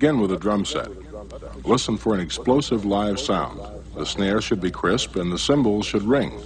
Begin with a drum set. Listen for an explosive live sound. The snare should be crisp and the cymbals should ring.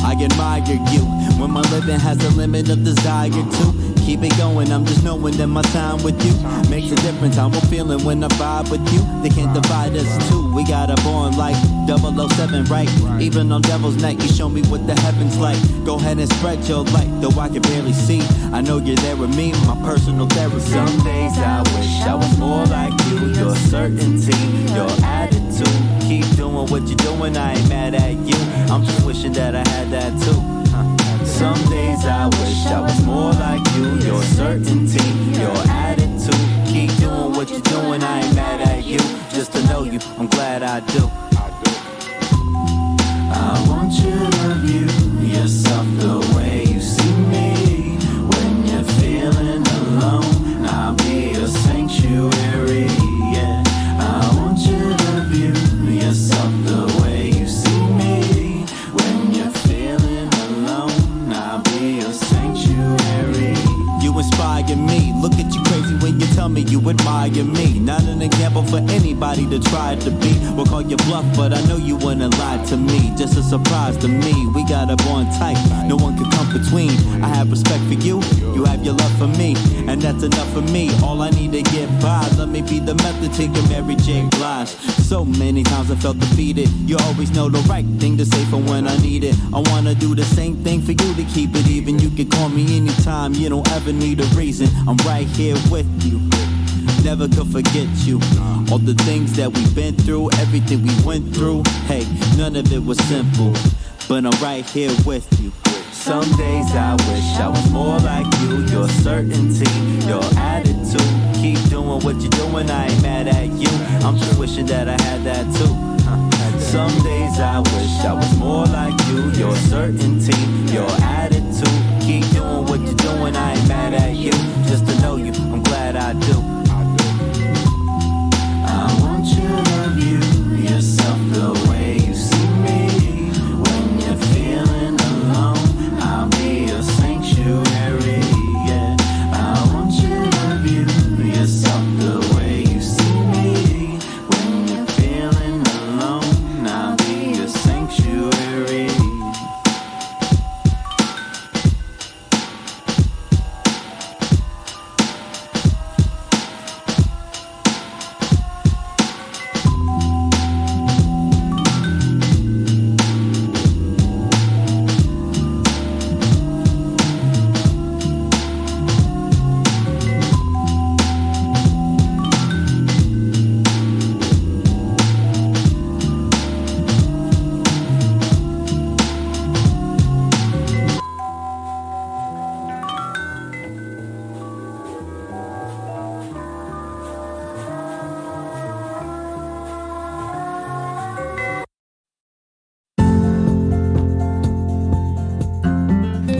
I admire you when my living has a limit of desire to keep it going. I'm just knowing that my time with you makes a difference. How I'm feeling when I vibe with you. They can't divide us two. We got a bond like 007, right? Even on Devil's Night, you show me what the heavens like. Go ahead and spread your light, though I can barely see. I know you're there with me, my personal therapy. Some days I wish I was more like you. Your certainty, your attitude. Keep doing what you're doing, I ain't mad at you. I'm just wishing that I had that too. Some days I wish I was more like you. Your certainty, your attitude. Keep doing what you're doing, I ain't mad at you. Just to know you, I'm glad I do. I want you to view yourself the way you see me. When you're feeling alone, I'll be a sanctuary, yeah. I want you to view yourself the way you see me. When you're feeling alone, I'll be a sanctuary. You inspire me, look at you crazy when you tell me you admire me. Not an example for anybody to try to be. We'll call you bluff, but I know you wouldn't lie to me. Just a surprise to me, we got a bond tight, no one can come between. I have respect for you, you have your love for me, and that's enough for me. All I need to get by, let me be the method to your Mary J. Blige. So many times I felt defeated, you always know the right thing to say for when I need it. I wanna do the same thing for you to keep it even. You can call me anytime, you don't ever need a reason. I'm right here with you, never could forget you. All the things that we've been through, everything we went through, hey, none of it was simple, but I'm right here with you. Some days I wish I was more like you. Your certainty, your attitude. Keep doing what you're doing, I ain't mad at you. I'm just wishing that I had that too. Some days I wish I was more like you. Your certainty, your attitude. Keep doing what you're doing, I ain't mad at you. Just to know you, I'm glad I do. I want you to view yourself the way you see me. When you're feeling alone, I'll be a sanctuary, yeah. I want you to view yourself the way you see me. When you're feeling alone, I'll be a sanctuary.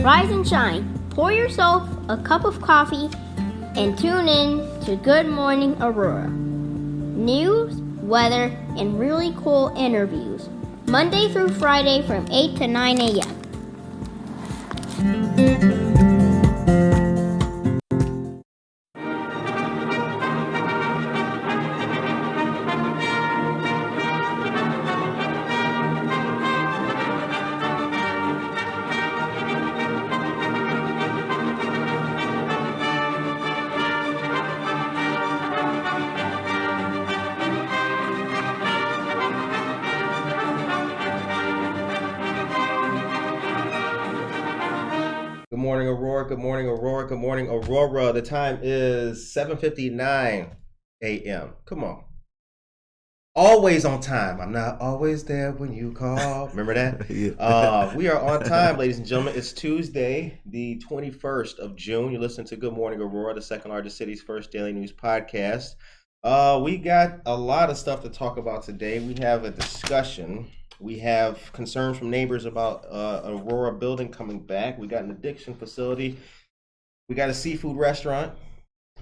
Rise and shine. Pour yourself a cup of coffee and tune in to Good Morning Aurora. News, weather, and really cool interviews. Monday through Friday from 8 to 9 a.m. Good morning, Aurora. Good morning, Aurora. Good morning, Aurora. The time is 7:59 a.m. Come on. Always on time. I'm not always there when you call. Remember that? Yeah. We are on time, ladies and gentlemen. It's Tuesday, the 21st of June. You listen to Good Morning, Aurora, the second largest city's first daily news podcast. We got a lot of stuff to talk about today. We have a discussion We have concerns from neighbors about Aurora building coming back. We got an addiction facility. We got a seafood restaurant.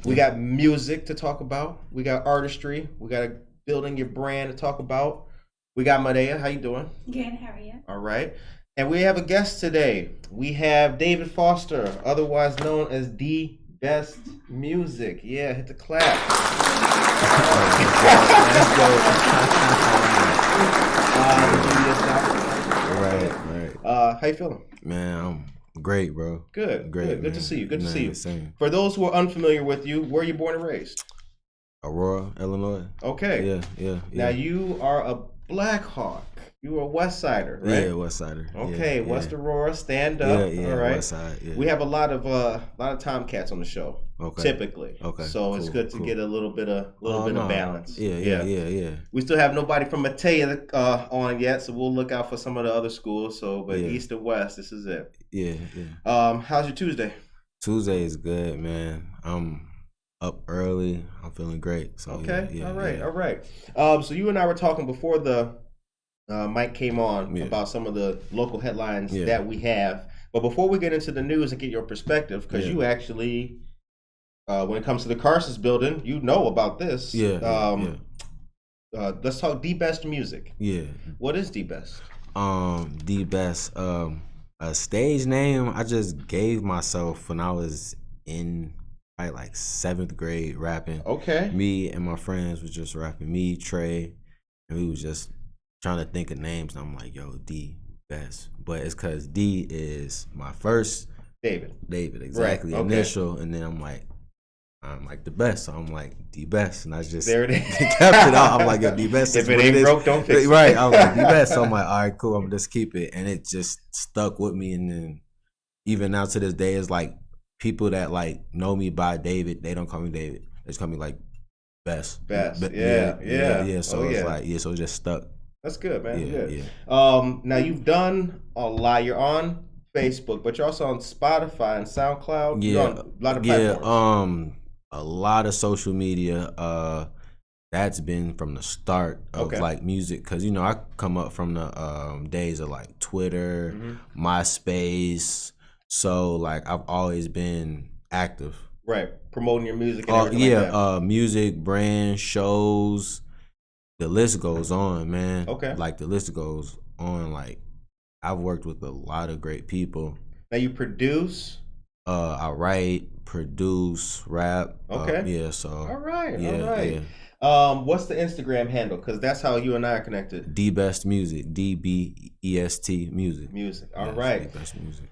We got music to talk about. We got artistry. We got a building your brand to talk about. We got Madea. How you doing? Good. How are you? All right. And we have a guest today. We have David Foster, otherwise known as Dbest Music. Yeah, hit the clap. Let's go. Right. How you feeling? Man, I'm great, bro. Good. Great. Good to see you. Good to see you. Same. For those who are unfamiliar with you, where are you born and raised? Aurora, Illinois. Okay. Yeah. Now you are a Black Hawk. You are a West Sider, right? Yeah, West Sider. Okay, yeah, West Aurora, stand up. Yeah, all right. West Side. Yeah. We have a lot of Tomcats on the show. Okay. Typically. Okay. So it's good to get a little bit of balance. Yeah. We still have nobody from Matea on yet, so we'll look out for some of the other schools. So, but East and West, this is it. Yeah. How's your Tuesday? Tuesday is good, man. I'm up early. I'm feeling great. So okay. All right. So you and I were talking before the Mike came on about some of the local headlines that we have. But before we get into the news and get your perspective, because you actually, when it comes to the Carson's building, you know about this. Let's talk Dbest Music. Yeah. What is Dbest? Dbest, a stage name I just gave myself when I was in like 7th grade rapping. Okay. Me and my friends was just rapping. Me, Trey, and we was just trying to think of names. And I'm like, yo, Dbest. But it's because D is my first. David, exactly. Right. Okay. Initial. And then I'm like the best. So I'm like Dbest. And I just there it is. kept it out. I'm like, yo, Dbest. If it ain't broke, don't fix it. Right. I was like, Dbest. So I'm like, all right, cool. I'm gonna just keep it. And it just stuck with me. And then even now to this day, it's like people that like know me by David, they don't call me David. They just call me like Best. Yeah. So it's like, so it just stuck. That's good, man. Yeah. Now you've done a lot. You're on Facebook, but you're also on Spotify and SoundCloud. Yeah. You're on a lot of platforms. A lot of social media. That's been from the start of like music, because I come up from the days of like Twitter, MySpace. So like I've always been active. Right, promoting your music. And everything like that. Music, brand, shows. The list goes on, man. Okay. Like the list goes on. Like I've worked with a lot of great people. Now you produce. I write, produce, rap. Okay. So. All right. Yeah. What's the Instagram handle? Because that's how you and I are connected. Dbest Music. DBEST Music. All right. Dbest Music.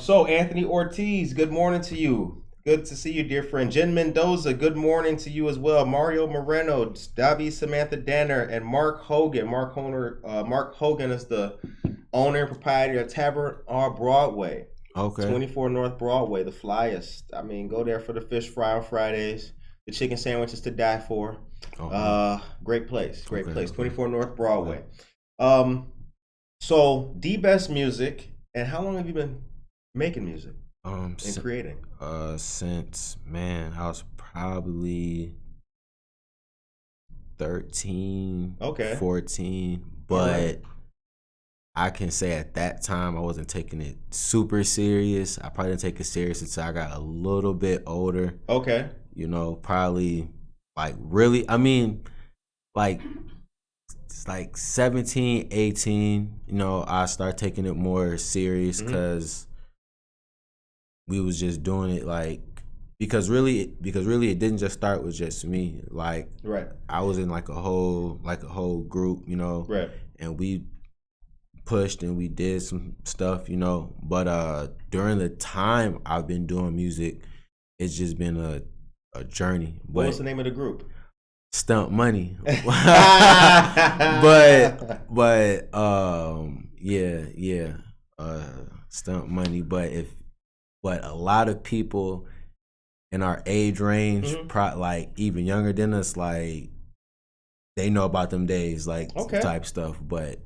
So Anthony Ortiz, good morning to you. Good to see you, dear friend. Jen Mendoza, good morning to you as well. Mario Moreno, Davi Samantha Danner, and Mark Hogan. Mark Hogan is the owner and proprietor of Tavern on Broadway. Okay. 24 North Broadway, the flyest. I mean, go there for the fish fry on Fridays, the chicken sandwiches to die for. Great place. 24 North Broadway. So Dbest Music, and how long have you been making music and creating? Since I was probably 13, 14, but I can say at that time I wasn't taking it super serious. I probably didn't take it serious until I got a little bit older. Okay. Probably like really, like it's like 17, 18, I started taking it more serious because we was just doing it like, because really it didn't just start with just me. Like, I was in like a whole group, right, and we pushed and we did some stuff, but during the time I've been doing music, it's just been a journey. What was the name of the group? Stunt Money. but Stunt Money. But a lot of people in our age range, like even younger than us, like they know about them days, like type stuff. But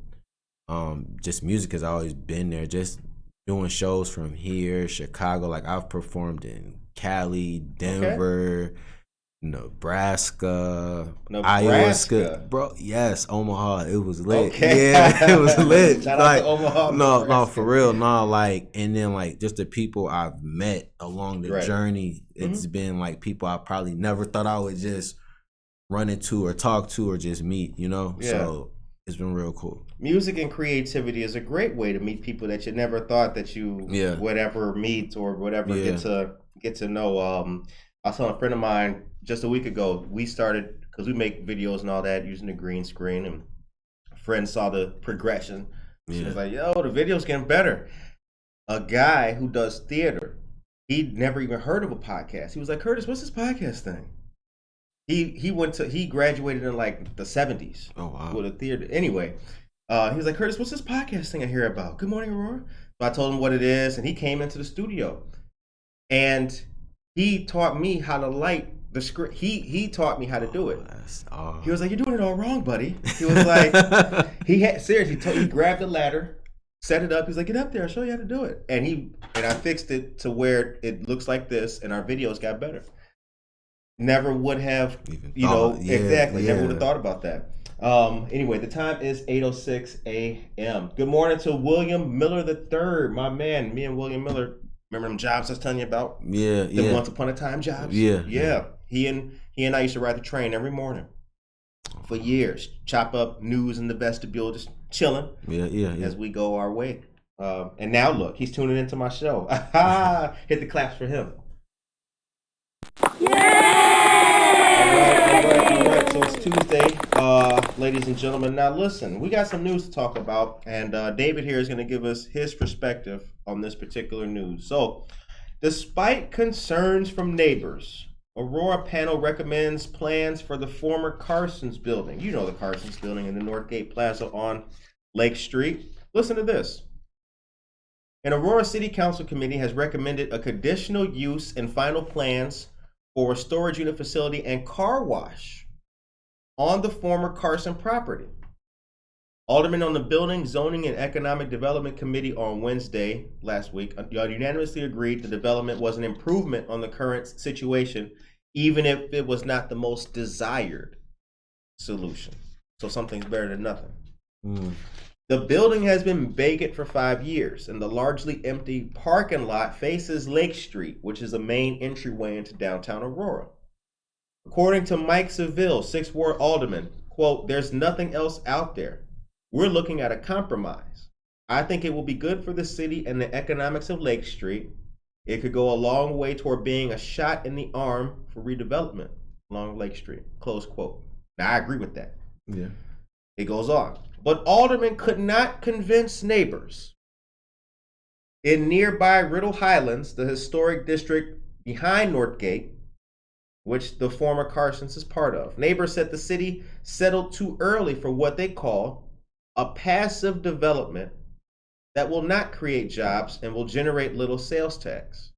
just music has always been there. Just doing shows from here, Chicago. Like I've performed in Cali, Denver, Nebraska, Nebraska. Iowa, bro. Yes, Omaha. It was lit. Okay. Yeah, it was lit. Shout like, out to Omaha. no, Nebraska. for real, no. Like, and then like just the people I've met along the Right. journey. It's been like people I probably never thought I would just run into or talk to or just meet. You know, Yeah. so it's been real cool. Music and creativity is a great way to meet people that you never thought that you would ever meet or whatever get to know. I saw a friend of mine just a week ago. We started because we make videos and all that using the green screen, and a friend saw the progression. She was like, "Yo, the video's getting better." A guy who does theater, he'd never even heard of a podcast. He was like, "Curtis, what's this podcast thing?" He graduated in like the 70s. Oh wow. With a theater. Anyway, he was like, "Curtis, what's this podcast thing I hear about?" "Good morning, Aurora." So I told him what it is, and he came into the studio, and he taught me how to light the script. He taught me how to do it. He was like, "You're doing it all wrong, buddy." He was like, he grabbed the ladder, set it up. He's like, "Get up there, I'll show you how to do it." And I fixed it to where it looks like this, and our videos got better. Never would have, exactly. Never would have thought about that. Anyway, the time is 8:06 a.m. Good morning to William Miller III, my man. Me and William Miller, remember them jobs I was telling you about? The once upon a time jobs? Yeah. He and I used to ride the train every morning for years. Chop up news in the vestibule, just chilling. As we go our way. And now look, he's tuning into my show. Hit the claps for him. All right. So it's Tuesday, ladies and gentlemen. Now listen, we got some news to talk about, and David here is going to give us his perspective on this particular news. So, despite concerns from neighbors, Aurora panel recommends plans for the former Carson's building. You know the Carson's building in the Northgate Plaza on Lake Street. Listen to this. An Aurora City Council committee has recommended a conditional use and final plans for a storage unit facility and car wash on the former Carson property. Aldermen on the Building, Zoning, and Economic Development Committee on Wednesday last week unanimously agreed the development was an improvement on the current situation, even if it was not the most desired solution. So something's better than nothing. The building has been vacant for 5 years, and the largely empty parking lot faces Lake Street, which is a main entryway into downtown Aurora. According to Mike Seville, 6th Ward Alderman, quote, "There's nothing else out there. We're looking at a compromise. I think it will be good for the city and the economics of Lake Street. It could go a long way toward being a shot in the arm for redevelopment along Lake Street," close quote. Now, I agree with that. Yeah. It goes on. But Alderman could not convince neighbors in nearby Riddle Highlands, the historic district behind Northgate, which the former Carson's is part of. Neighbors said the city settled too early for what they call a passive development that will not create jobs and will generate little sales tax.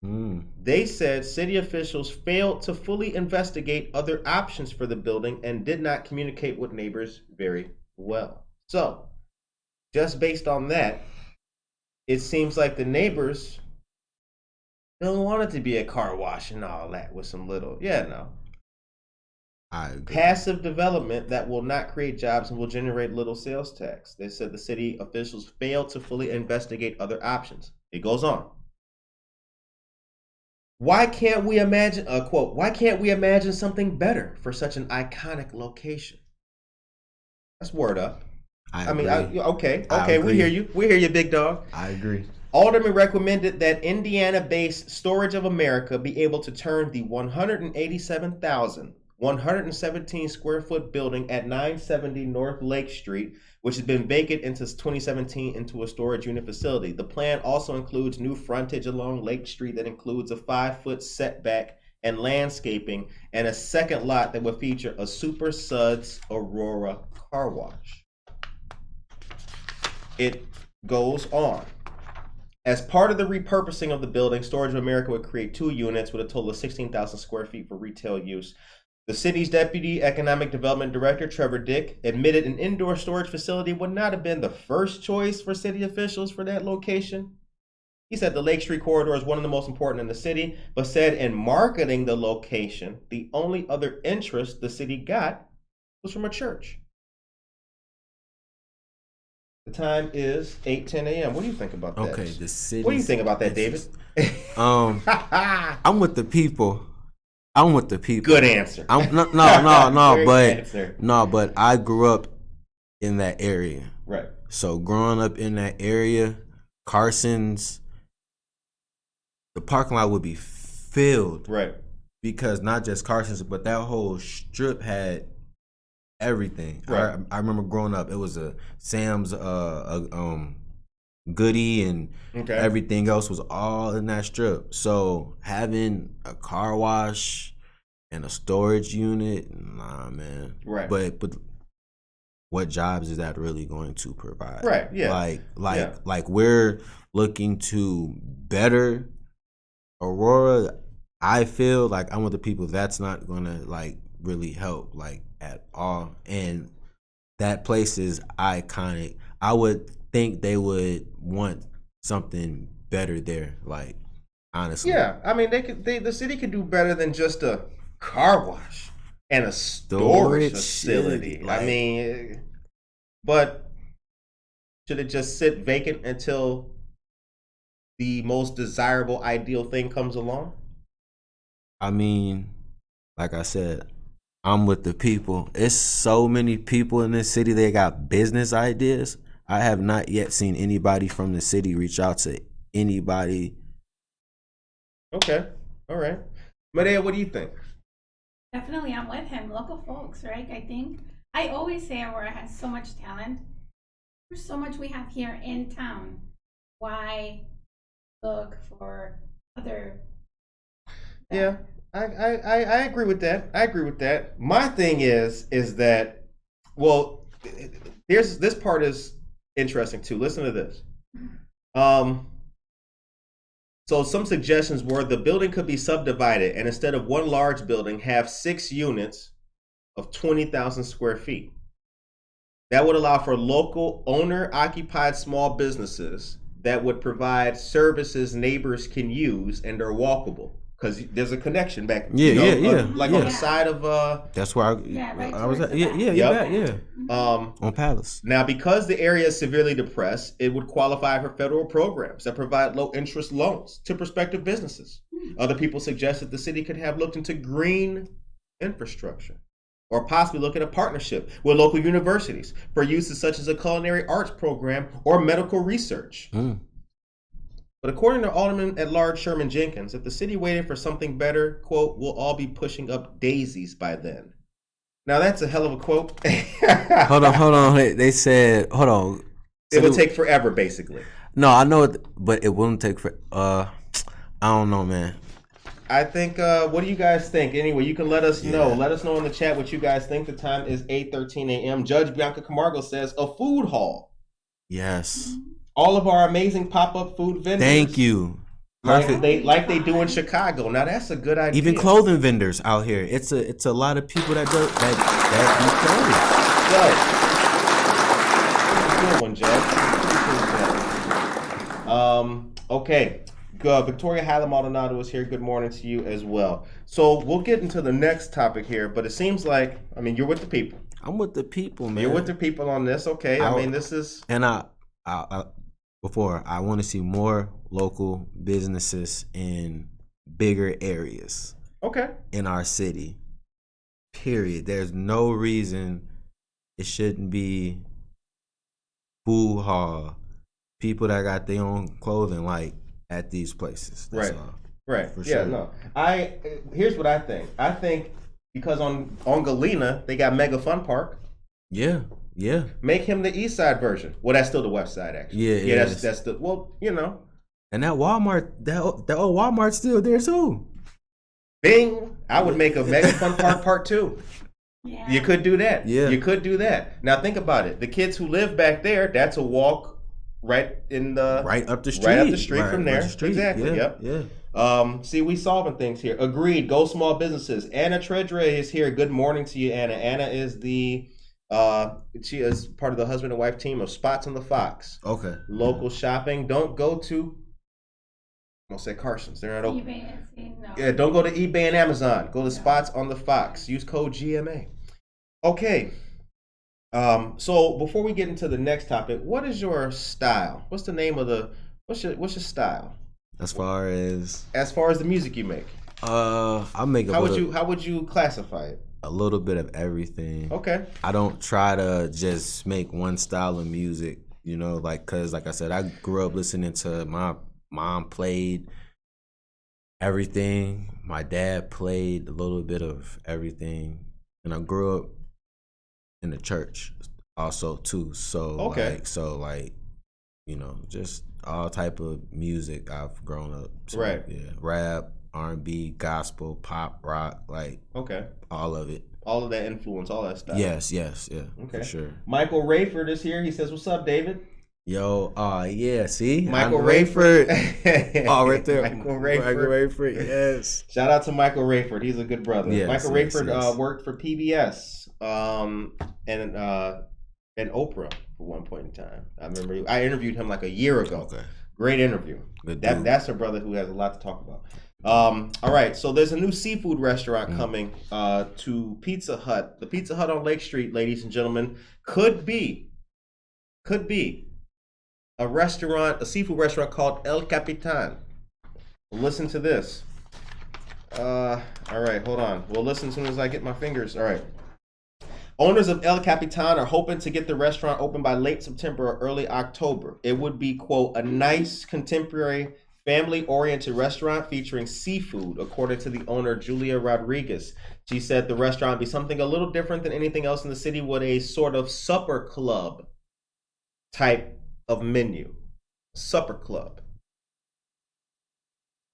They said city officials failed to fully investigate other options for the building and did not communicate with neighbors very well. So, just based on that, it seems like the neighbors don't want it to be a car wash and all that with some little, I agree. Passive development that will not create jobs and will generate little sales tax. They said the city officials failed to fully investigate other options. It goes on. Why can't we imagine, quote, "Why can't we imagine something better for such an iconic location?" That's word up. I mean, okay, we hear you. We hear you, big dog. I agree. Alderman recommended that Indiana-based Storage of America be able to turn the 187,117 square foot building at 970 North Lake Street, which has been vacant since 2017, into a storage unit facility. The plan also includes new frontage along Lake Street that includes a 5-foot setback and landscaping, and a second lot that would feature a Super Suds Aurora car wash. It goes on. As part of the repurposing of the building, Storage of America would create 2 units with a total of 16,000 square feet for retail use. The city's Deputy Economic Development Director, Trevor Dick, admitted an indoor storage facility would not have been the first choice for city officials for that location. He said the Lake Street corridor is one of the most important in the city, but said in marketing the location, the only other interest the city got was from a church. The time is 8:10 a.m. What do you think about that? Okay, the city. What do you think about that, David? I'm with the people. I'm with the people. Good answer. But I grew up in that area. Right. So growing up in that area, Carson's, the parking lot would be filled. Right. Because not just Carson's, but that whole strip had everything. Right. I remember growing up, it was a Sam's, Goody, and everything else was all in that strip. So having a car wash and a storage unit, nah, man. Right. But what jobs is that really going to provide? Right. Yeah. Like we're looking to better Aurora. I feel like I'm with the people. That's not gonna like really help like at all. And that place is iconic. I would think they would want something better there. Like honestly. Yeah. I mean, the city could do better than just a car wash and a storage facility. Like, I mean, but should it just sit vacant until the most desirable, ideal thing comes along? I mean, like I said, I'm with the people. It's so many people in this city. They got business ideas. I have not yet seen anybody from the city reach out to anybody. Okay. All right. Medea, what do you think? Definitely, I'm with him. Local folks, right? I think I always say Aurora has so much talent. There's so much we have here in town. Why look for other? Yeah, I agree with that. I agree with that. My thing is that, well, this part is interesting too. Listen to this. So some suggestions were the building could be subdivided and instead of one large building, have 6 units of 20,000 square feet. That would allow for local owner-occupied small businesses that would provide services neighbors can use and are walkable. Because there's a connection back, on the side of That's where I was at. On Palace. Now, because the area is severely depressed, it would qualify for federal programs that provide low interest loans to prospective businesses. Other people suggested the city could have looked into green infrastructure, or possibly look at a partnership with local universities for uses such as a culinary arts program or medical research. But according to Alderman at Large Sherman Jenkins, if the city waited for something better, quote, we'll all be pushing up daisies by then. Now that's a hell of a quote. Hold on. They said, hold on. It would take forever, basically. No, I know, but it wouldn't take for. I don't know, man. I think. What do you guys think? Anyway, you can let us know. Let us know in the chat what you guys think. The time is 8:13 a.m. Judge Bianca Camargo says a food hall. Yes. All of our amazing pop-up food vendors. Thank you. Perfect. Like they do in Chicago. Now that's a good idea. Even clothing vendors out here. It's a lot of people that do Good one, Judge. Okay. Good. Victoria Hyla Maldonado is here. Good morning to you as well. So we'll get into the next topic here, but it seems like, I mean, you're with the people. I'm with the people, man. You're with the people on this. Okay. I mean, this is. And I want to see more local businesses in bigger areas. Okay. In our city. Period. There's no reason it shouldn't be food hall, people that got their own clothing like at these places. That's all. Right. For yeah, sure. no. Here's what I think. I think because on Galena they got Mega Fun Park. Yeah. Make him the east side version. Well, that's still the west side, actually. Yeah, that's the, well, you know. And that Walmart, that old Walmart's still there too. Bing! I would make a Mega Fun Park Part 2. Yeah. You could do that. Yeah. You could do that. Now think about it. The kids who live back there, that's a walk right up the street from there. Exactly. Yeah. Yep. Yeah. See, we solving things here. Agreed. Go small businesses. Anna Tredre is here. Good morning to you, Anna. Anna is she is part of the husband and wife team of Spots and the Fox. Okay. Local shopping. Don't go to I'm gonna say Carson's. They're not open. eBay, no. Yeah, don't go to eBay and Amazon. Go to spots on the Fox. Use code GMA. Okay. So before we get into the next topic, what is your style? What's the name of the what's your style? As far as the music you make. I make how would you classify it? A little bit of everything. Okay. I don't try to just make one style of music, you know, cause like I said, I grew up listening to my mom played everything. My dad played a little bit of everything, and I grew up in the church also too. So okay. You know, just all type of music I've grown up to. Right. Yeah. Rap, R&B, gospel, pop, rock, okay. All of it. All of that influence, all that stuff. Yes, yeah. Okay. For sure. Michael Rayford is here. He says, "What's up, David?" Yo, yeah, see? Michael Rayford. Oh, right there. Michael Rayford. Yes. Shout out to Michael Rayford. He's a good brother. Yes, Michael Rayford worked for PBS and Oprah for one point in time. I remember I interviewed him like a year ago. Okay. Great interview. That's a brother who has a lot to talk about. All right, so there's a new seafood restaurant coming to Pizza Hut. The Pizza Hut on Lake Street, ladies and gentlemen, could be a restaurant, a seafood restaurant called El Capitan. Listen to this. All right, hold on. We'll listen as soon as I get my fingers. All right. Owners of El Capitan are hoping to get the restaurant open by late September or early October. It would be, quote, a nice, contemporary, family-oriented restaurant featuring seafood, according to the owner, Julia Rodriguez. She said the restaurant would be something a little different than anything else in the city, with a sort of supper club type of menu. Supper club.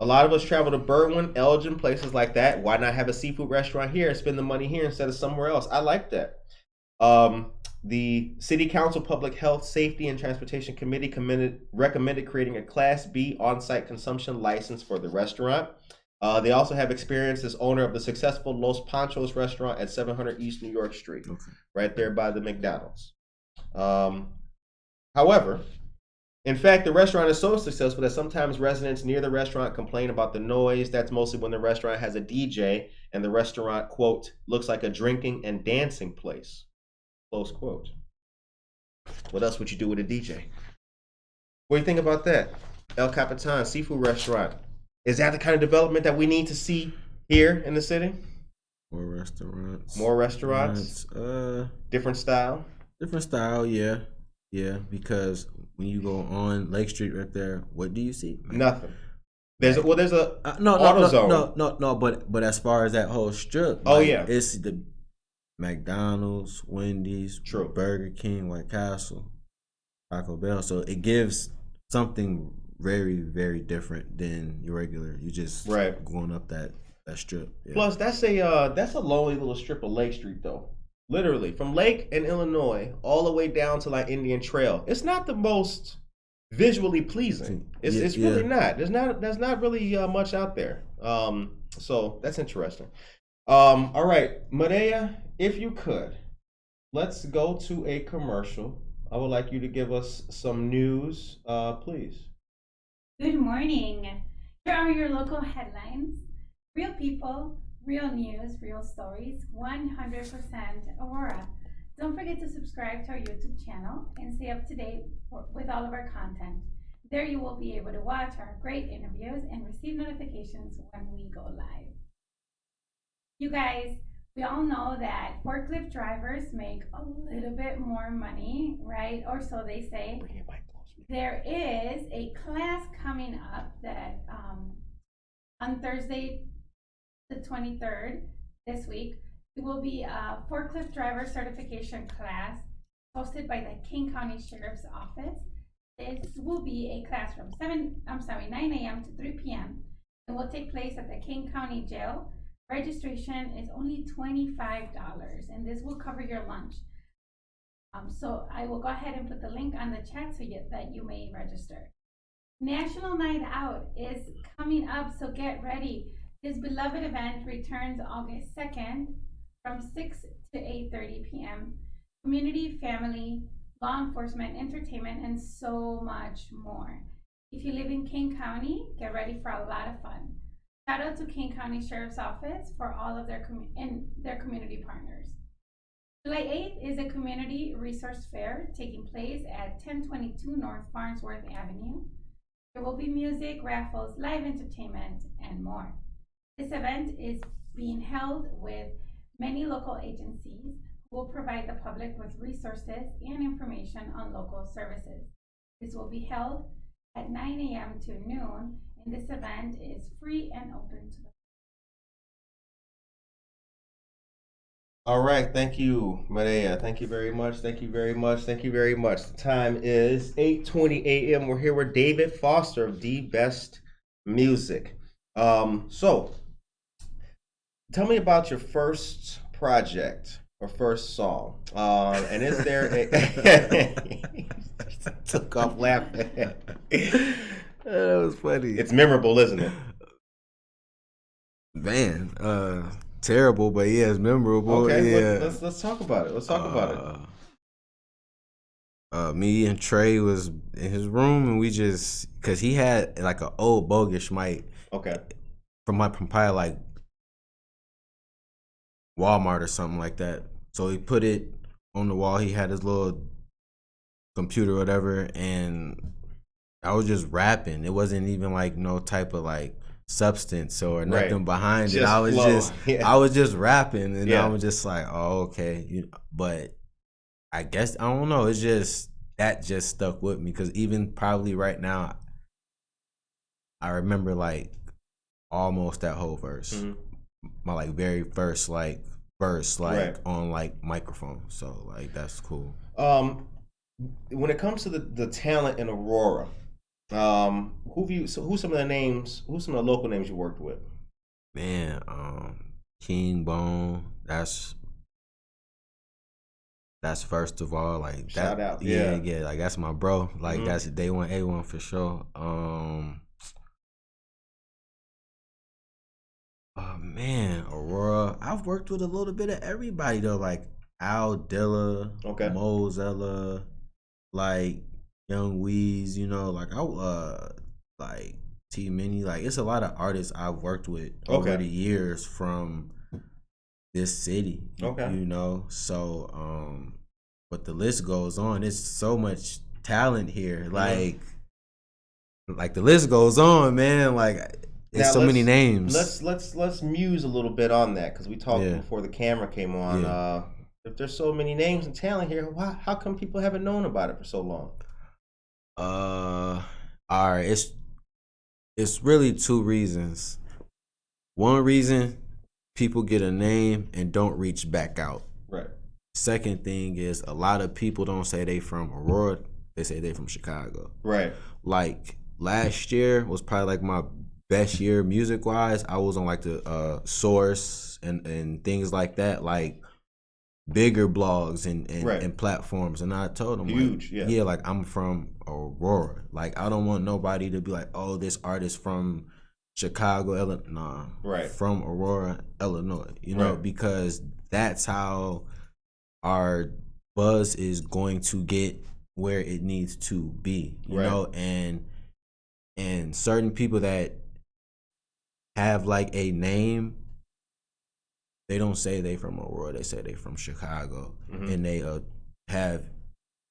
A lot of us travel to Berwyn, Elgin, places like that. Why not have a seafood restaurant here and spend the money here instead of somewhere else? I like that. The City Council Public Health, Safety, and Transportation Committee recommended creating a Class B on-site consumption license for the restaurant. They also have experience as owner of the successful Los Panchos restaurant at 700 East New York Street, right there by the McDonald's. However, in fact, the restaurant is so successful that sometimes residents near the restaurant complain about the noise. That's mostly when the restaurant has a DJ and the restaurant, quote, looks like a drinking and dancing place, close quote. What else would you do with a DJ? What do you think about that? El Capitan seafood restaurant. Is that the kind of development that we need to see here in the city? More restaurants. More restaurants? Different style? Different style, yeah. Yeah, because when you go on Lake Street right there, what do you see? Man? Nothing. There's a no, but as far as that whole strip, yeah, it's the McDonald's, Wendy's, true, Burger King, White Castle, Taco Bell. So it gives something very, very different than your regular. You just going up that strip. Yeah. Plus, that's a lonely little strip of Lake Street though. Literally, from Lake and Illinois all the way down to like Indian Trail. It's not the most visually pleasing. It's really not. There's not really much out there. So that's interesting. All right, Medea, if you could, let's go to a commercial. I would like you to give us some news, please. Good morning. Here are your local headlines. Real people, real news, real stories, 100% Aurora. Don't forget to subscribe to our YouTube channel and stay up to date with all of our content. There you will be able to watch our great interviews and receive notifications when we go live. You guys, we all know that forklift drivers make a little bit more money, right? Or so they say. There is a class coming up that on Thursday, the 23rd, this week, it will be a forklift driver certification class hosted by the Kane County Sheriff's Office. This will be a class from 9 a.m. to 3 p.m. and will take place at the Kane County Jail. Registration is only $25, and this will cover your lunch. So I will go ahead and put the link on the chat so that you may register. National Night Out is coming up, so get ready. This beloved event returns August 2nd from 6 to 8:30 p.m. Community, family, law enforcement, entertainment, and so much more. If you live in Kane County, get ready for a lot of fun. Shout out to Kane County Sheriff's Office for all of their community partners. July 8th is a community resource fair taking place at 1022 North Farnsworth Avenue. There will be music, raffles, live entertainment, and more. This event is being held with many local agencies who will provide the public with resources and information on local services. This will be held at 9 a.m. to noon, and this event is free and open to the All right, thank you, Maria. Thank you very much. Thank you very much. Thank you very much. The time is 8:20 a.m. We're here with David Foster of Dbest Music. So, tell me about your first project or first song. And is there a took off laughing? That was funny. It's memorable, isn't it? Man, terrible, but yeah, it's memorable. Okay, yeah. let's talk about it. Let's talk about it. Me and Trey was in his room, and we just, cause he had like an old bogus mic. Okay. From probably like Walmart or something like that. So he put it on the wall. He had his little computer or whatever, and I was just rapping. It wasn't even like no type of like substance or nothing behind just it. I was flow. I was just rapping, and Yeah. I was just like, oh, okay. But I guess I don't know. It's just that just stuck with me, because even probably right now, I remember like almost that whole verse. Mhm. My like very first like verse like Right. on like microphone. So like that's cool. When it comes to the talent in Aurora, who's some of the names? Who's some of the local names you worked with? Man, King Bone, that's first of all, like that. Shout out, yeah, yeah. like that's my bro. Like Mhm. that's day one, A1 for sure. Oh man, Aurora. I've worked with a little bit of everybody though, like Al Dilla, Okay. Mozella, like Young Weez, you know, like like T Mini, like it's a lot of artists I've worked with over Okay. the years from this city. Okay. You know, so but the list goes on. It's so much talent here. Mhm. Like the list goes on, man. Like there's Now, so many names. Let's muse a little bit on that, because we talked Yeah. before the camera came on. Yeah. If there's so many names and talent here, how come people haven't known about it for so long? All right, it's really two reasons. One reason, people get a name and don't reach back out. Right. Second thing is, a lot of people don't say they from Aurora, they say they from Chicago. Right. Like last year was probably like my best year music wise. I was on like the Source and things like that, like bigger blogs Right. and platforms. And I told them, Huge, like, yeah. like I'm from Aurora. Like I don't want nobody to be like, oh, this artist from Chicago, Illinois. Nah, Right. from Aurora, Illinois. You know, Right. because that's how our buzz is going to get where it needs to be. You Right. know, and certain people that have like a name, they don't say they from Aurora, they say they from Chicago. Mhm. And they have,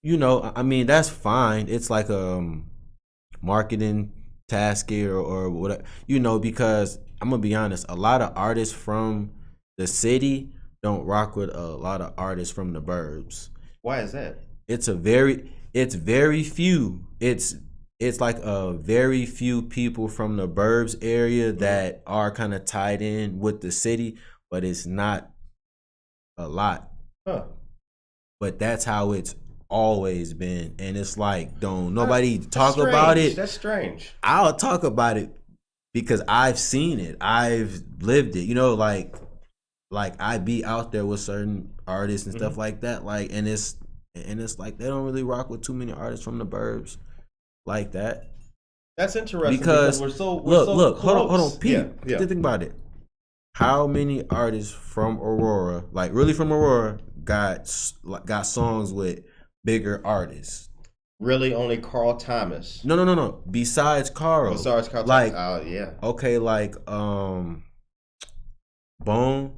you know, I mean, that's fine. It's like marketing task here or whatever, you know, because I'm gonna be honest, a lot of artists from the city don't rock with a lot of artists from the burbs. Why is that? It's very few. It's like a very few people from the burbs area that are kind of tied in with the city, but it's not a lot. Huh. But that's how it's always been, and it's like, don't nobody That's talk strange. about it. That's strange. I'll talk about it because I've seen it, I've lived it. You know, like I be out there with certain artists and stuff like that. Like, and it's like they don't really rock with too many artists from the burbs like that. That's interesting Because we're so look, hold on, close. Pete. Yeah. Think about it. How many artists from Aurora, like really from Aurora, got songs with bigger artists? Really, only Carl Thomas. No. Besides Carl. Oh, sorry, it's Carl like, Thomas. Oh, yeah. Okay, like Bone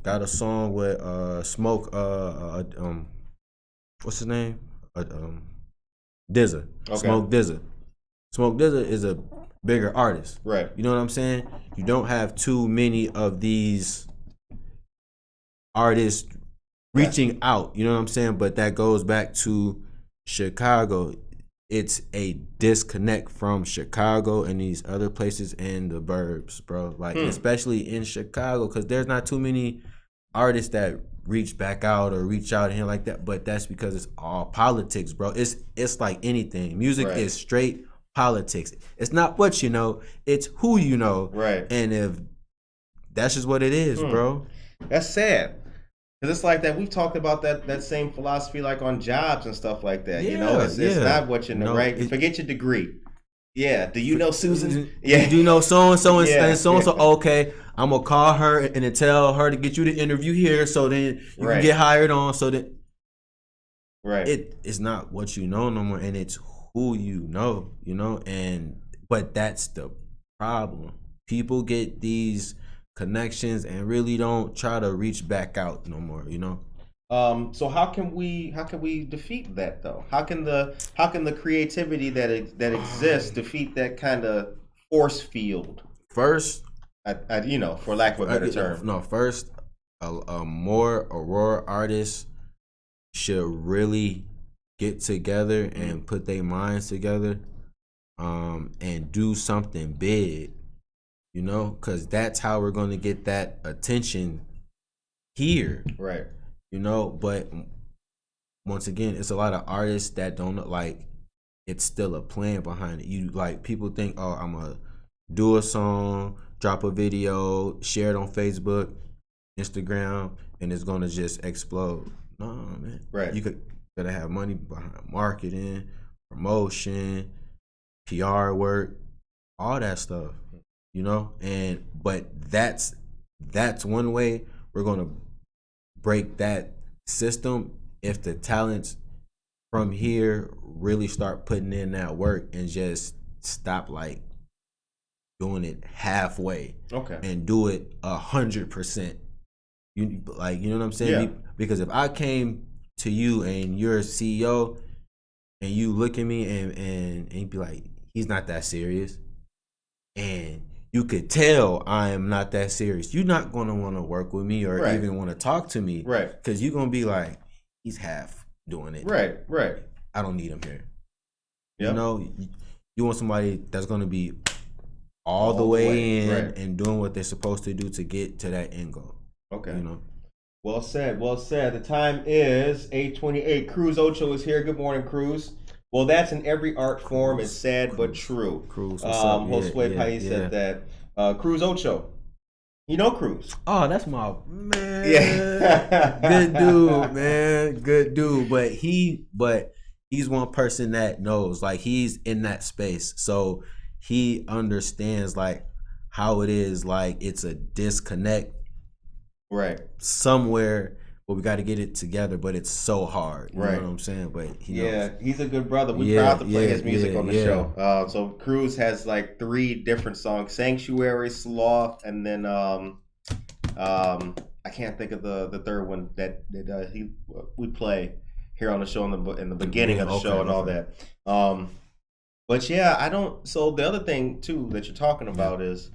got a song with Smoke. What's his name? Dizza. Okay. Smoke Dizza. Smoke Dizza is a bigger artist. Right. You know what I'm saying? You don't have too many of these artists reaching out. You know what I'm saying? But that goes back to Chicago. It's a disconnect from Chicago and these other places in the burbs, bro. Like, especially in Chicago, because there's not too many artists that reach back out or reach out here like that. But that's because it's all politics, bro. It's like anything. Music is straight politics. It's not what you know, it's who you know. Right. And if that's just what it is, bro. That's sad. Because it's like that. We've talked about that same philosophy, like on jobs and stuff like that. You know, it's not what you know, right? Forget your degree. Yeah. Do you know Susan? Yeah. Do you know so and so and so and so? Okay, I'm gonna call her and then tell her to get you the interview here, so then you can get hired on. So that it's not what you know no more, and it's who you know. You know, but that's the problem. People get these connections and really don't try to reach back out no more, you know. So how can we defeat that though? How can the creativity that exists defeat that kind of force field? First, you know, for lack of a better term. No, first, a more Aurora artists should really get together and put their minds together, and do something big. You know, because that's how we're going to get that attention here. Right. You know, but once again, it's a lot of artists that don't look like it's still a plan behind it. You like, people think, oh, I'm going to do a song, drop a video, share it on Facebook, Instagram, and it's going to just explode. No, man. Right. You gotta have money behind marketing, promotion, PR work, all that stuff. You know, but that's one way we're gonna break that system if the talents from here really start putting in that work and just stop like doing it halfway. Okay. And do it 100%. You know what I'm saying? Yeah. Because if I came to you and you're a CEO and you look at me and be like, he's not that serious, and you could tell I am not that serious, you're not going to want to work with me or even want to talk to me. Right. Because you're going to be like, he's half doing it. Right. I don't need him here. Yep. You know, you want somebody that's going to be all the way in and doing what they're supposed to do to get to that end goal. Okay. You know? Well said. The time is 8:28. Cruz Ocho is here. Good morning, Cruz. Well, that's in every art form. It's sad but true. Cruz, what's up? Josue País said that. Cruz Ocho. You know Cruz. Oh, that's my man. Yeah. Good dude, man. Good dude. But he's one person that knows. Like, he's in that space. So he understands like how it is. Like, it's a disconnect. Right. Somewhere. But we got to get it together, but it's so hard. You know what I'm saying? But he knows. He's a good brother. We're proud to play his music on the show. So Cruz has like 3 different songs: Sanctuary, Sloth, and then I can't think of the third one that we play here on the show in the beginning of the show and all that. But yeah, I don't. So the other thing too that you're talking about is,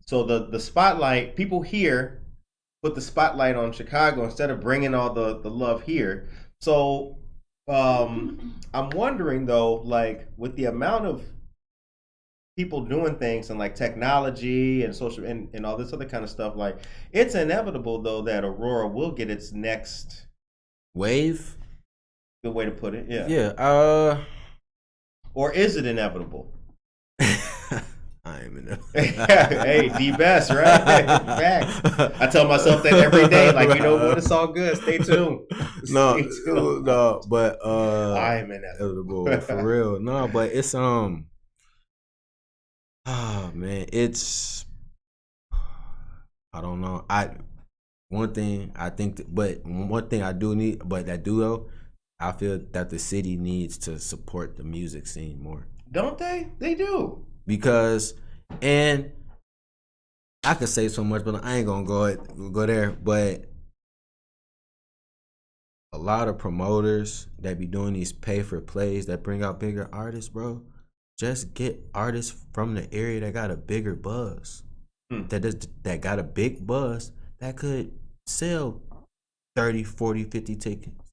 so the spotlight, people here put the spotlight on Chicago instead of bringing all the love here. So I'm wondering though, like with the amount of people doing things and like technology and social and all this other kind of stuff, like it's inevitable though that Aurora will get its next wave. Good way to put it. Yeah. Yeah. Or is it inevitable? I am in Hey, Dbest, right? Facts. I tell myself that every day. Like, you know what? It's all good. Stay tuned. No, but I am inevitable for real. No, but it's oh man, it's I don't know. One thing I do need, but that duo, I feel that the city needs to support the music scene more. Don't they? They do. Because, and I could say so much, but I ain't gonna go there. But a lot of promoters that be doing these pay for plays that bring out bigger artists, bro, just get artists from the area that got a bigger buzz. That got a big buzz that could sell 30, 40, 50 tickets.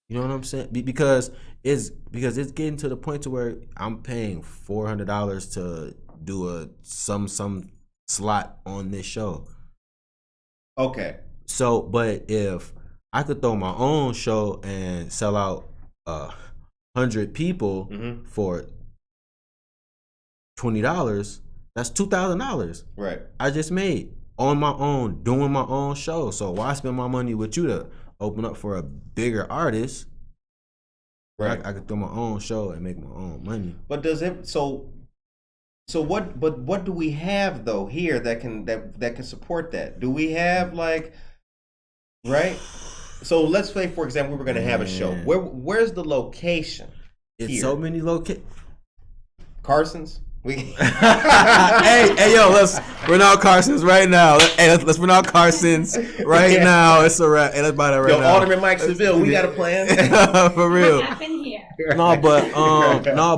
You know what I'm saying? Because it's getting to the point to where I'm paying $400 to do some slot on this show. Okay. So, but if I could throw my own show and sell out 100 people for $20, that's $2,000. Right. I just made on my own, doing my own show. So why spend my money with you to open up for a bigger artist? Right. I could throw my own show and make my own money. But does it so what? But what do we have though here that can support that? Do we have like, right? So let's say, for example, we were going to have a show. Where's the location? It's here? so many locations. Carson's. Hey, yo, let's run out Carson's right now. Let's run out Carson's right now. It's a wrap. Hey, let's buy that right now. Alderman Mike Seville, we got a plan. For real. What happened here? No,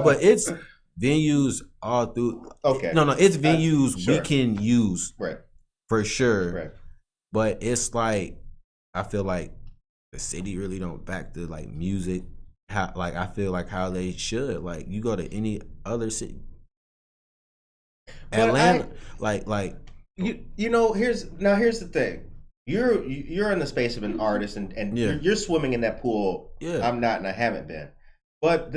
but it's venues all through. Okay. No, it's venues sure. we can use. Right. For sure. Right. But it's like, I feel like the city really don't back the like music. I feel like how they should. Like you go to any other city. Atlanta, you know, here's the thing. You're in the space of an artist, and you're swimming in that pool. Yeah. I'm not, and I haven't been. But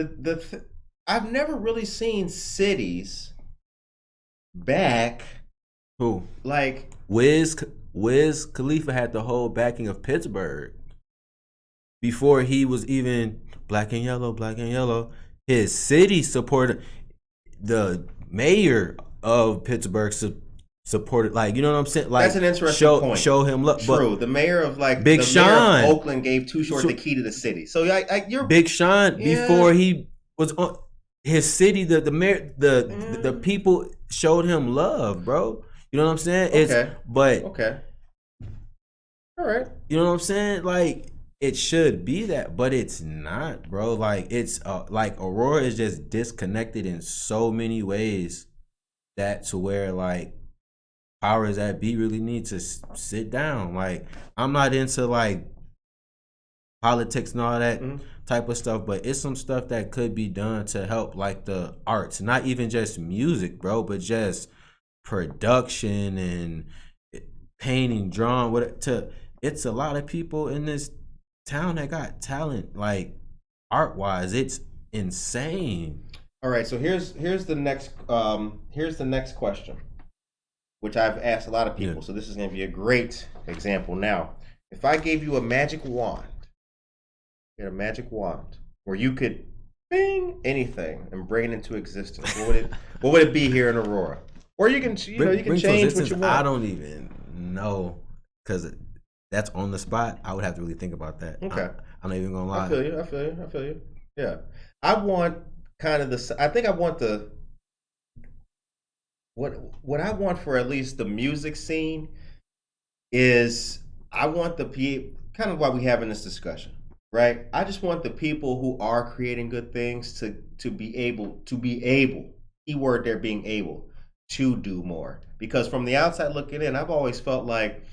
I've never really seen cities back. Who? Like Wiz Khalifa had the whole backing of Pittsburgh before he was even black and yellow. His city supported the mayor of Pittsburgh supported, like, you know what I'm saying? Like, that's an interesting point. Show him love. True. The mayor of Big Sean, mayor of Oakland gave Too Short the key to the city. So you're Big Sean before he was on his city. The mayor, the people showed him love, bro. You know what I'm saying? Okay. All right. You know what I'm saying? Like, it should be that, but it's not, bro. Like, it's like Aurora is just disconnected in so many ways that to where like powers that be really need to sit down. Like, I'm not into like politics and all that type of stuff, but it's some stuff that could be done to help like the arts, not even just music, bro, but just production and painting, drawing. It's a lot of people in this town that got talent, like art wise. It's insane. All right, so here's the next question, which I've asked a lot of people. Yeah. So this is going to be a great example. Now, if I gave you a magic wand, where you could bing anything and bring it into existence, what would it be here in Aurora? Or you can you can change what you want. I don't even know, because that's on the spot. I would have to really think about that. Okay, I'm not even gonna lie. I feel you. Yeah, I want kind of I think I want the what I want for at least the music scene is I want the people, kind of why we having this discussion, right? I just want the people who are creating good things to be able, keyword there being able to do more. Because from the outside looking in, I've always felt like,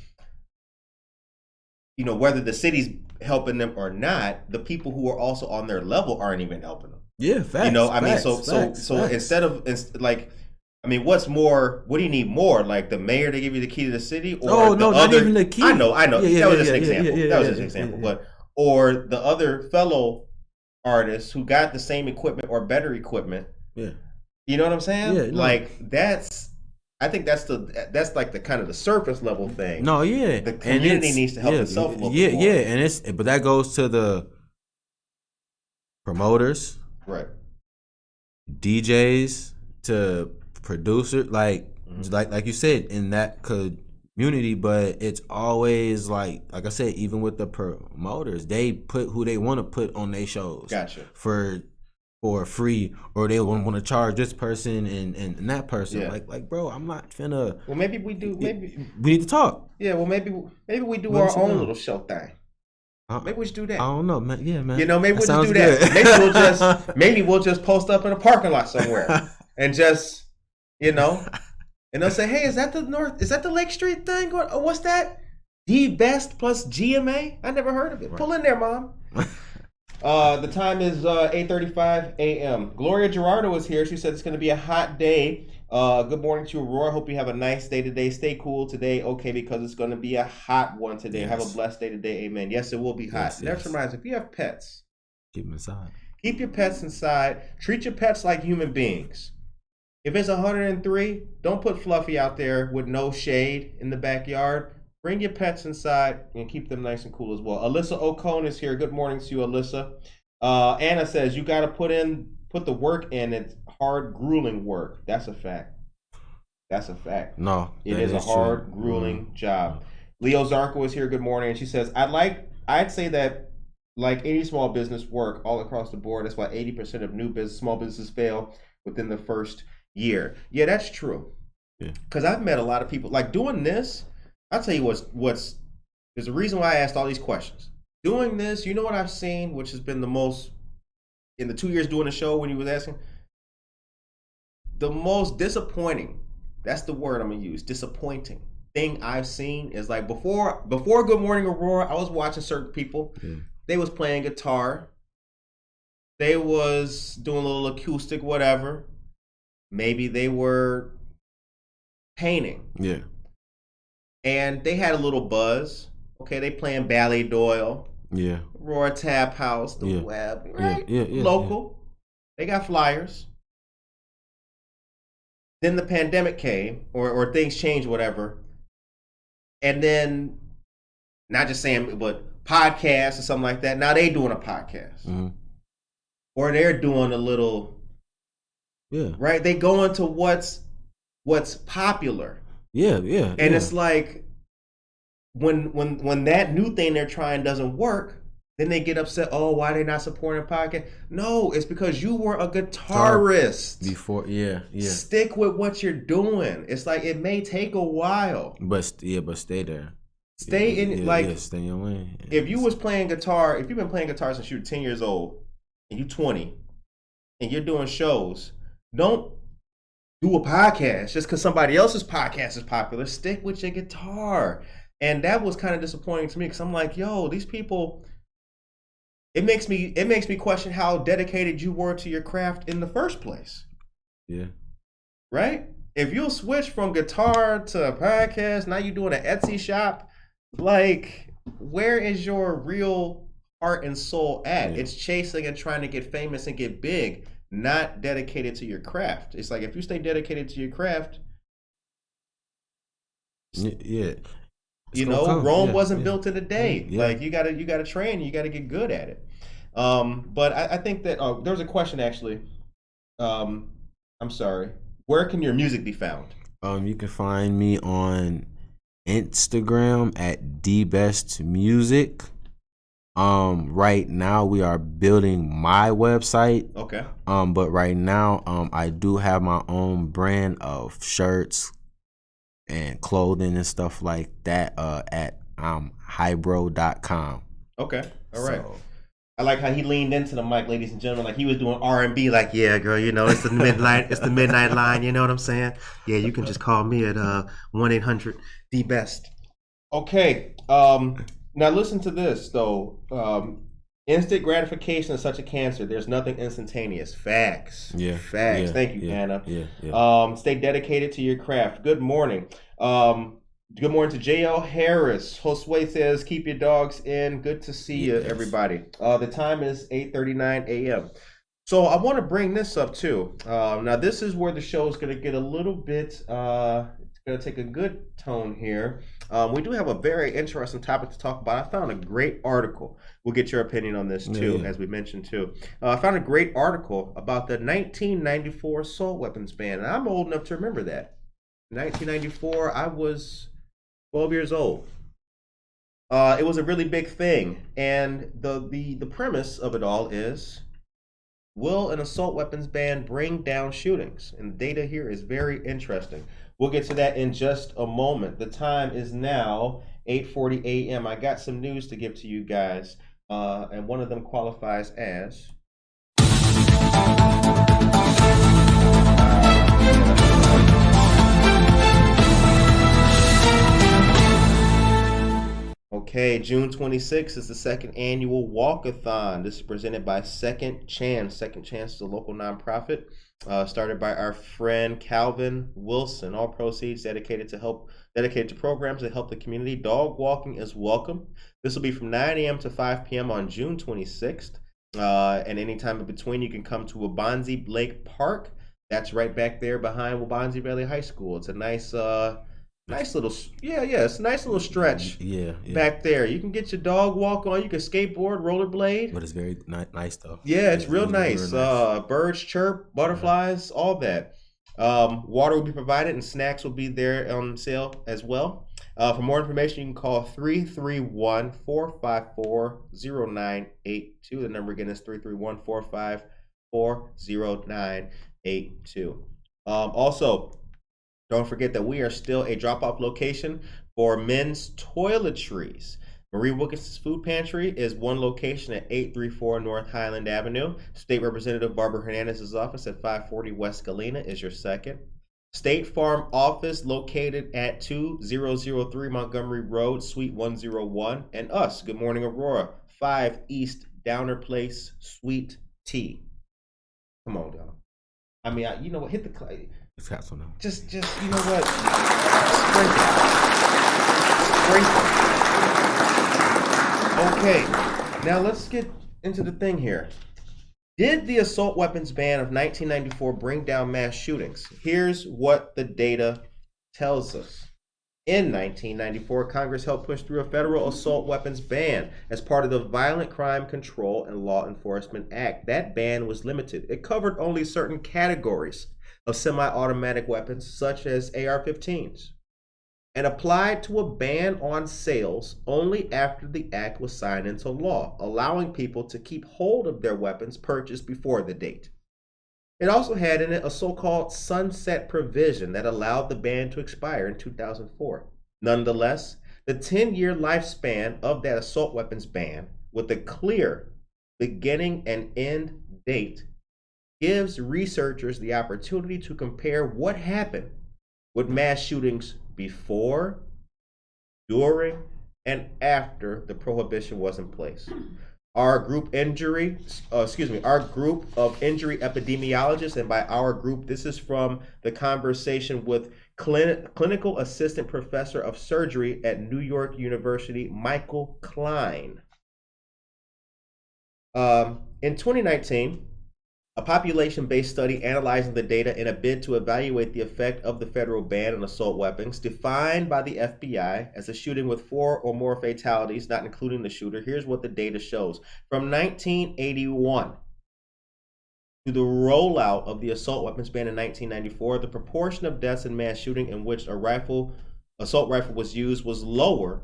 you know, whether the city's helping them or not, the people who are also on their level aren't even helping them. Yeah, facts. You know, I mean, facts. instead of like, I mean, what's more? What do you need more? Like the mayor to give you the key to the city, or not even the key. I know. Yeah, that was just an example. That was just an example. But or the other fellow artists who got the same equipment or better equipment. Yeah. You know what I'm saying? Yeah. No. Like that's. I think that's like the kind of the surface level thing. No, yeah. The community needs to help itself a little bit more. Yeah, and but that goes to the promoters, right? DJs, to producer, like you said, and that could community, but it's always like I said, even with the promoters, they put who they want to put on their shows. Gotcha. For free, or they want to charge this person and that person. Yeah. Like, bro, I'm not finna. Well, maybe we do. Maybe we need to talk. Yeah. Well, maybe we do our own little show thing. Maybe we should do that. I don't know, man. Yeah, man. You know, maybe we'll just do good. that. Maybe we'll just post up in a parking lot somewhere and just, and they'll say, "Hey, is that the Lake Street thing? Oh, what's that? Dbest plus GMA? I never heard of it. Right. Pull in there, Mom." The time is 8:35 a.m. Gloria Gerardo is here. She said it's going to be a hot day. Good morning to Aurora. Hope you have a nice day today. Stay cool today, okay, because it's going to be a hot one today. Yes. Have a blessed day today. Amen. Yes, it will be hot. Yes, Next reminds, if you have pets, keep them inside. Keep your pets inside. Treat your pets like human beings. If it's 103, don't put Fluffy out there with no shade in the backyard. Bring your pets inside and keep them nice and cool as well. Alyssa Ocone is here. Good morning to you, Alyssa. Anna says, you got to put the work in. It's hard, grueling work. That's a fact. That's a fact. No, it is a hard, grueling job. Leo Zarco is here. Good morning. And she says, I'd say that like any small business work all across the board, that's why 80% of small businesses fail within the first year. Yeah, that's true. Yeah. Because I've met a lot of people like doing this. I'll tell you what's there's a reason why I asked all these questions. Doing this, you know what I've seen, which has been the most in the 2 years doing the show when you was asking, the most disappointing, that's the word I'm gonna use, disappointing thing I've seen is like before Good Morning Aurora, I was watching certain people. Yeah. They was playing guitar. They was doing a little acoustic, whatever. Maybe they were painting. Yeah. And they had a little buzz. Okay, they playing Ballet Doyle. Yeah. Aurora Tap House, the Web, right? Yeah. Local. Yeah. They got flyers. Then the pandemic came, or things changed, whatever. And then, not just saying, but podcasts or something like that. Now they doing a podcast. Mm-hmm. Or they're doing a little, right? They go into what's popular. Yeah. And it's like when that new thing they're trying doesn't work, then they get upset. Oh, why they not supporting a podcast? No, it's because you were a guitarist before. Yeah. Stick with what you're doing. It's like it may take a while, but stay there. Stay in stay in your lane. If you was playing guitar, if you've been playing guitar since you were 10 years old and you're 20 and you're doing shows, don't do a podcast just because somebody else's podcast is popular. Stick with your guitar. And that was kind of disappointing to me because I'm like, yo, these people, it makes me question how dedicated you were to your craft in the first place. Yeah. Right? If you'll switch from guitar to a podcast, now you're doing an Etsy shop, like, where is your real heart and soul at? Yeah. It's chasing and trying to get famous and get big, not dedicated to your craft. It's like if you stay dedicated to your craft, Rome wasn't built in a day. Yeah. Like you gotta train, you gotta get good at it. But I think that there was a question actually. I'm sorry. Where can your music be found? You can find me on Instagram at Dbest Music. Right now we are building my website. Okay. But right now, I do have my own brand of shirts and clothing and stuff like that at hybro.com. Okay. All right. So, I like how he leaned into the mic, ladies and gentlemen, like he was doing R&B, like, yeah, girl, it's the midnight line, you know what I'm saying? Yeah, you can just call me at 1-800-DBEST. Okay. Now listen to this though. Instant gratification is such a cancer. There's nothing instantaneous. Facts. Yeah. Facts. Yeah, Thank you, Anna. Yeah. Stay dedicated to your craft. Good morning. Good morning to J.L. Harris. Josue says, keep your dogs in. Good to see you, everybody. The time is 8:39 a.m. So I want to bring this up too. Now this is where the show is going to get a little bit, it's going to take a good tone here. We do have a very interesting topic to talk about. I found a great article. We'll get your opinion on this too, as we mentioned too. I found a great article about the 1994 assault weapons ban. And I'm old enough to remember that. 1994, I was 12 years old. It was a really big thing, and the premise of it all is, will an assault weapons ban bring down shootings? And the data here is very interesting. We'll get to that in just a moment. The time is now 8:40 a.m. I got some news to give to you guys, and one of them qualifies as... Okay, June 26th is the second annual walkathon. This is presented by Second Chance. Second Chance is a local nonprofit started by our friend Calvin Wilson. All proceeds dedicated to programs that help the community. Dog walking is welcome. This will be from 9 a.m. to 5 p.m. on June 26th. And anytime in between, you can come to Wabanzi Lake Park. That's right back there behind Wabanzi Valley High School. It's a nice little, it's a nice little stretch. Back there. You can get your dog walk on. You can skateboard, rollerblade. But it's very nice though. Yeah, it's real nice. Birds chirp, butterflies, all that. Water will be provided and snacks will be there on sale as well. For more information, you can call 331-454-0982. The number again is 331-454-0982. Also, don't forget that we are still a drop-off location for men's toiletries. Marie Wilkinson's Food Pantry is one location at 834 North Highland Avenue. State Representative Barbara Hernandez's office at 540 West Galena is your second. State Farm office located at 2003 Montgomery Road, Suite 101. And us, Good Morning Aurora, 5 East Downer Place, Suite T. Come on, dog. I mean, you know what? Hit the clay. Just you know what? Sprinkle. Okay, now let's get into the thing here. Did the assault weapons ban of 1994 bring down mass shootings? Here's what the data tells us. In 1994, Congress helped push through a federal assault weapons ban as part of the Violent Crime Control and Law Enforcement Act. That ban was limited. It covered only certain categories of semi-automatic weapons such as AR-15s, and applied to a ban on sales only after the act was signed into law, allowing people to keep hold of their weapons purchased before the date. It also had in it a so-called sunset provision that allowed the ban to expire in 2004. Nonetheless, the 10-year lifespan of that assault weapons ban, with a clear beginning and end date, gives researchers the opportunity to compare what happened with mass shootings before, during, and after the prohibition was in place. Our group of injury epidemiologists, and by our group, this is from the conversation with clinical assistant professor of surgery at New York University, Michael Kane. In 2019, a population-based study analyzing the data in a bid to evaluate the effect of the federal ban on assault weapons, defined by the FBI as a shooting with 4 or more fatalities, not including the shooter. Here's what the data shows. From 1981 to the rollout of the assault weapons ban in 1994, the proportion of deaths in mass shooting in which a assault rifle was used was lower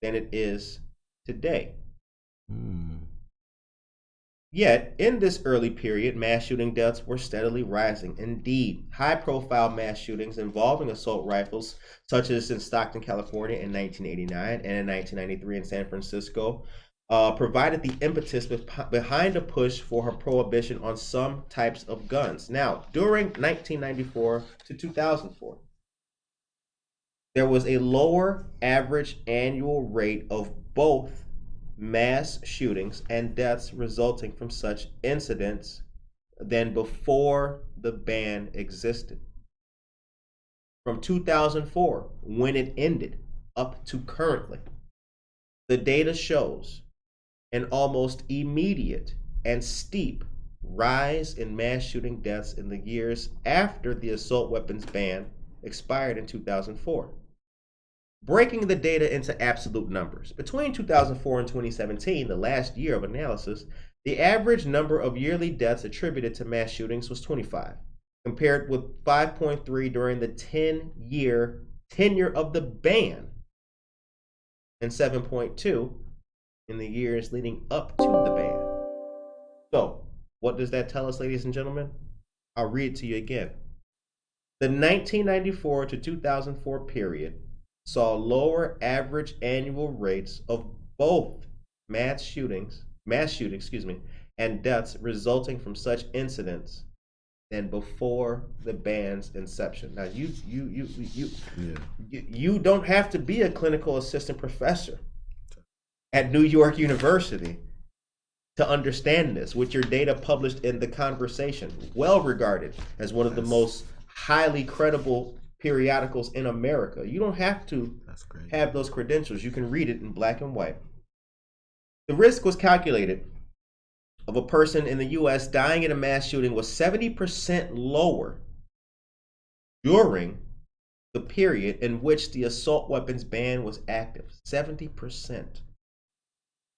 than it is today. Yet, in this early period, mass shooting deaths were steadily rising. Indeed, high-profile mass shootings involving assault rifles, such as in Stockton, California in 1989 and in 1993 in San Francisco, provided the impetus behind a push for a prohibition on some types of guns. Now, during 1994 to 2004, there was a lower average annual rate of both mass shootings and deaths resulting from such incidents than before the ban existed. From 2004, when it ended, up to currently, the data shows an almost immediate and steep rise in mass shooting deaths in the years after the assault weapons ban expired in 2004. Breaking the data into absolute numbers, between 2004 and 2017, the last year of analysis, the average number of yearly deaths attributed to mass shootings was 25, compared with 5.3 during the 10-year tenure of the ban, and 7.2 in the years leading up to the ban. So, what does that tell us, ladies and gentlemen? I'll read it to you again. The 1994 to 2004 period saw lower average annual rates of both mass shootings, and deaths resulting from such incidents than before the ban's inception. Now, you don't have to be a clinical assistant professor at New York University to understand this, with your data published in The Conversation, well regarded as one of the most highly credible periodicals in America. You don't have to have those credentials. You can read it in black and white. The risk was calculated of a person in the U.S. dying in a mass shooting was 70% lower during the period in which the assault weapons ban was active. 70%.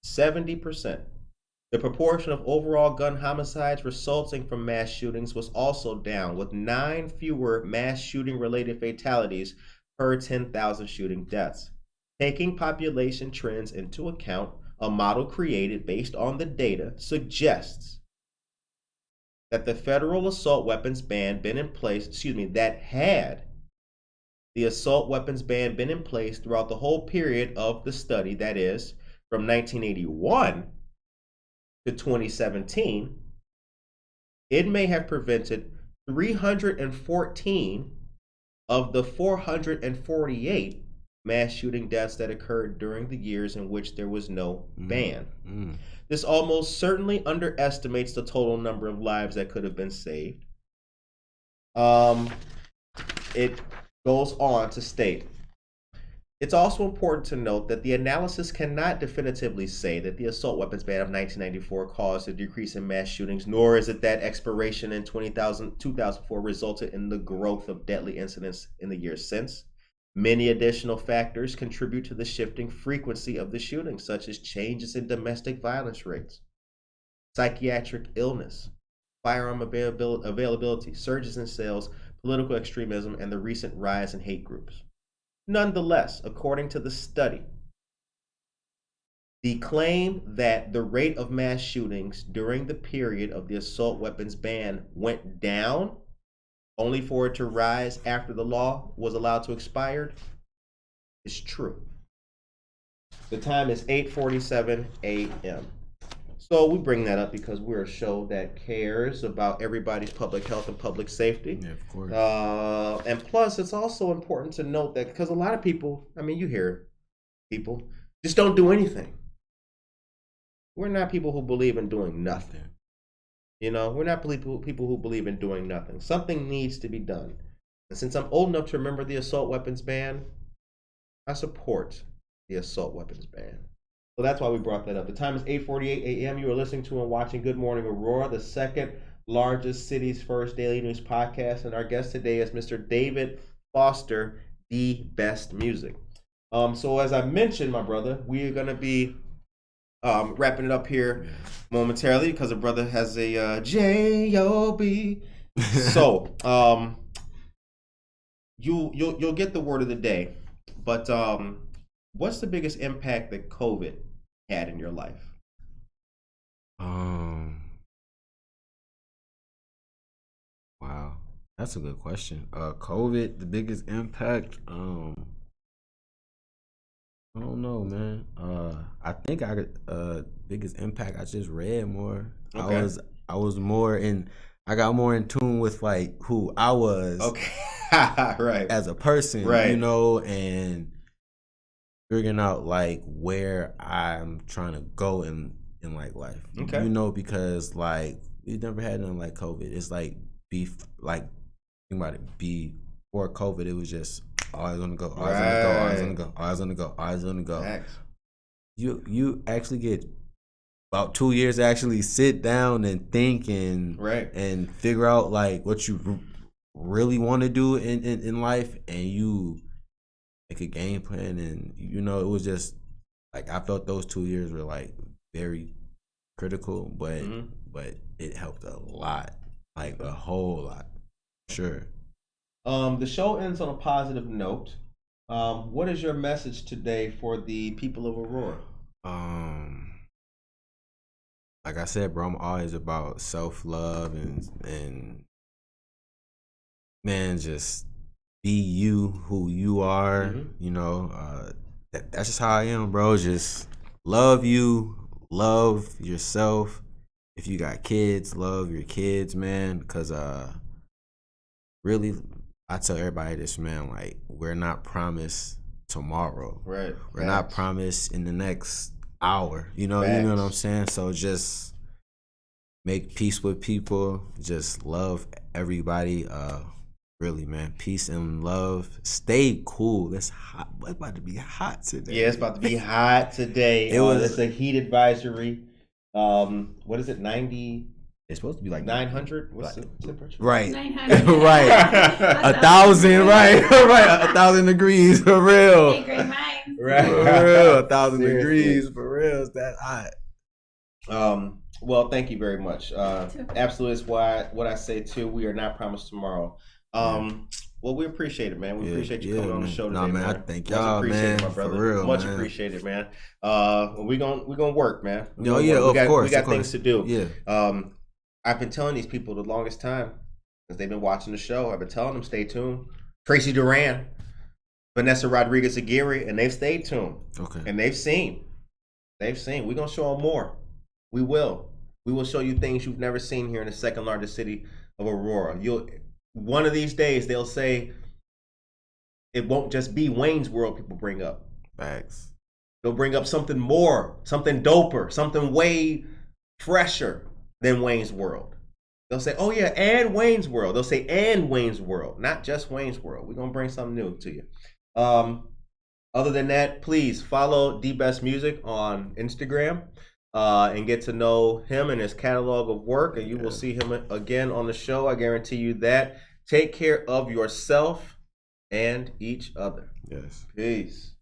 70%. The proportion of overall gun homicides resulting from mass shootings was also down, with 9 fewer mass shooting-related fatalities per 10,000 shooting deaths. Taking population trends into account, a model created based on the data suggests that the federal assault weapons ban been in place, that had the assault weapons ban been in place throughout the whole period of the study, that is, from 1981 to 2017, it may have prevented 314 of the 448 mass shooting deaths that occurred during the years in which there was no ban. This almost certainly underestimates the total number of lives that could have been saved. It goes on to state, it's also important to note that the analysis cannot definitively say that the assault weapons ban of 1994 caused a decrease in mass shootings, nor is it that expiration in 2004 resulted in the growth of deadly incidents in the years since. Many additional factors contribute to the shifting frequency of the shootings, such as changes in domestic violence rates, psychiatric illness, firearm availability, surges in sales, political extremism, and the recent rise in hate groups. Nonetheless, according to the study, the claim that the rate of mass shootings during the period of the assault weapons ban went down only for it to rise after the law was allowed to expire is true. The time is 8:47 a.m. So we bring that up because we're a show that cares about everybody's public health and public safety. Yeah, of course. And plus, it's also important to note that because a lot of people, I mean, you hear people just don't do anything. We're not people who believe in doing nothing. You know, we're not people who believe in doing nothing. Something needs to be done. And since I'm old enough to remember the assault weapons ban, I support the assault weapons ban. So that's why we brought that up. The time is 8:48 a.m. You are listening to and watching Good Morning Aurora, the second largest city's first daily news podcast. And our guest today is Mr. David Foster, Dbest Music. So as I mentioned, my brother, we are going to be wrapping it up here momentarily because the brother has a J-O-B. So you'll get the word of the day. But what's the biggest impact that COVID had in your life? Wow, that's a good question. COVID, the biggest impact. I don't know, man. I think biggest impact. I just read more. Okay. I was more in. I got more in tune with like who I was. Okay. Right. As a person, right. You know, and figuring out like where I'm trying to go in like life. Okay. You know, because like we never had nothing like COVID. It's like think about it. Before COVID, it was just always on the go, always on the go, always on the go, always on the go, always on the go. Thanks. You actually get about 2 years to actually sit down and think and and figure out like what you really want to do in life, and you make a game plan. And you know, it was just like I felt those 2 years were like very critical, but it helped a lot, like a whole lot. Sure. The show ends on a positive note. What is your message today for the people of Aurora? Like I said, bro, I'm always about self-love and man, just be you who you are. You know, that's just how I am, bro. Just love you, love yourself. If you got kids, love your kids, man. Cause really, I tell everybody this, man. Like, we're not promised tomorrow. Right. We're not promised in the next hour. You know what I'm saying? So just make peace with people. Just love everybody. Really, man. Peace and love. Stay cool. It's hot. It's about to be hot today. Yeah, it's about to be hot today. It's a heat advisory. What is it? 90. It's supposed to be like 900. What's the temperature? Right. 900. Right. 1,000. Right. Right. 1,000 degrees for real. Hey, great minds. Right. For real. 1,000 Seriously. degrees for real. It's that hot. Well, thank you very much. Absolutely, is what I say too. We are not promised tomorrow. Well, we appreciate it, man. We appreciate you coming on the show today, man. man. I thank y'all, man. My brother. For real, Much man. appreciated, man. We gonna work, man. Of course. We got things to do. Yeah. I've been telling these people the longest time because they've been watching the show. I've been telling them stay tuned. Tracy Duran, Vanessa Rodriguez Aguirre, and they've stayed tuned. Okay. And they've seen. We're gonna show them more. We will. We will show you things you've never seen here in the second largest city of Aurora. One of these days they'll say it won't just be Wayne's World people bring up. Facts. They'll bring up something more, something doper, something way fresher than Wayne's World. They'll say, oh yeah, and Wayne's World. They'll say, and Wayne's World, not just Wayne's World. We're going to bring something new to you. Other than that, please follow Dbest Music on Instagram and get to know him and his catalog of work, and you will see him again on the show. I guarantee you that. Take care of yourself and each other. Yes. Peace.